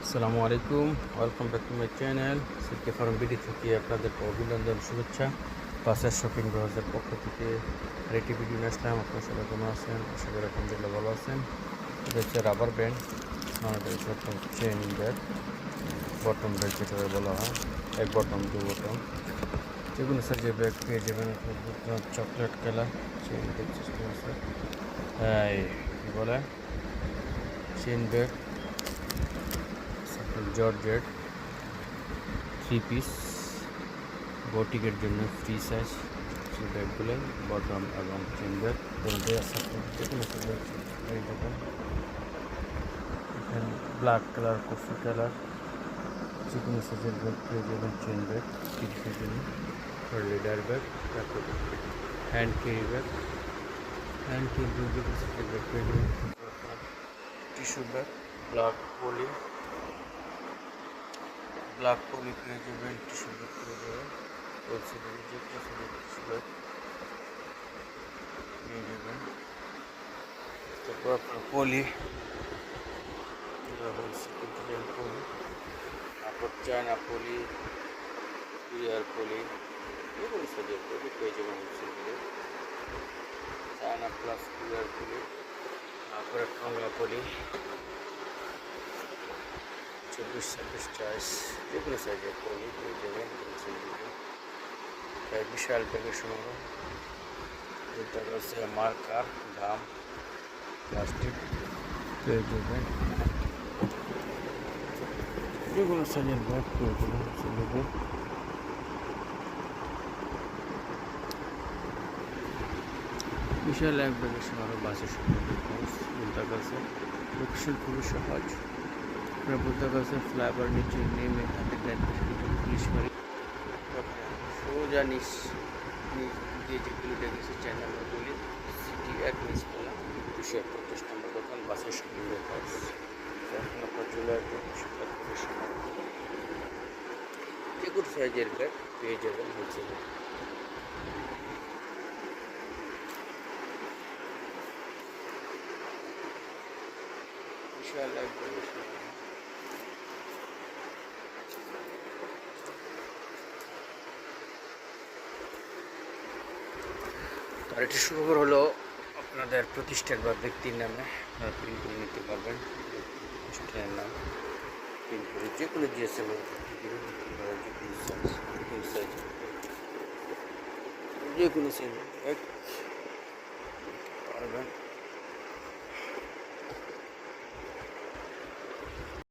আসসালামু আলাইকুম, welcome back to my channel. CK farm BD থেকে আপনাদেরকে অভিনন্দন, শুভেচ্ছা। বাসার শপিং ব্রাউজার পক্ষ থেকে আরেকটি ভিডিও নিয়ে আসলাম। আপনার সবাই কেমন আছেন? আশা করি আলহামদুলিল্লাহ ভালো আছেন। এটা হচ্ছে রাবার ব্যান্ড, এটা হচ্ছে আপনার চেন ব্যাগ, বটম ব্যাগ যেটা বলা হয়, এক বটম দু বটম, যেগুলো সাইজের ব্যাগ পেয়ে যাবেন। আপনার chocolate colour chain bag system আছে, কী বলে চেন ব্যাগ, জর্জেট 3 পিস বটিকের জন্য ফ্রি সাইজ সেই ব্যাগগুলো, বটম এবং চেন ব্যাগ দুটোই আছে। যেগুলো এই দেখুন, এখানে ব্ল্যাক কালার, কফি কালার, যেকোনো সাইজের ব্যাগ পেয়ে যাবেন। চেন ব্যাগ কিডসের জন্য, লিডার ব্যাগ, তারপর hand carry bag, hand carry যেকোনো সাইজের ব্যাগ পেয়ে যাবেন। টিস্যু ব্যাগ, ব্ল্যাক পলি পেয়ে যাবেন, টিস্যু ব্যাগ পেয়ে যাবেন, হোলসেলের যে কোনো সাইজের টিস্যু ব্যাগ পেয়ে যাবেন। তারপর আপনার পলি, হোলসেল পলি, তারপর চায়না পলি, কুরিয়ার পলি, যেকোনো সাইজের পলি পেয়ে যাবেন হোলসেলের। চায়না প্লাস কুরিয়ার পলি, তারপরে টংলা পলি 24-26 চয়েস, যেকোনো সাইজের পলি পেয়ে যাবেন হোলসেলের। তাই বিশাল ব্যাগের সংগ্রহ, যেটা রয়েছে মার্কার, গাম, প্লাস্টিক পেয়ে যাবেন। যেগুলো সাইজের ব্যাগ পেয়ে যাবেন হোলসেলের। বিশাল এক ব্যাগের সংগ্রহ, বাসের সংগ্রহ বলতে গেছে। লোকেশন খুবই সহজ, বলতে গেছে ফ্লাইওভার নিচে নেমে হাতে ডান পাশে পুলিশ বাড়ি, সোজা নিচ দিয়ে যেগুলো দেখেছে চ্যানেল বলি সিটি এক নিচ পেলাম 251 নম্বর দোকান, বাসের শপিং হাউস। এখন আপনার চলে আসবেন যেগুলো সাইজের ব্যাগ পেয়ে যাবেন হোলসেলে। বিশাল এক ব্যাগের সংগ্রহ। আর এটি সুখবর হলো, আপনাদের প্রতিষ্ঠান বা ব্যক্তির নামে আপনারা প্রিন্ট করে নিতে পারবেন। প্রতিষ্ঠানের নাম প্রিন্ট করে যে কোনো জিএসএম যে কোনো সাইজ পারবেন।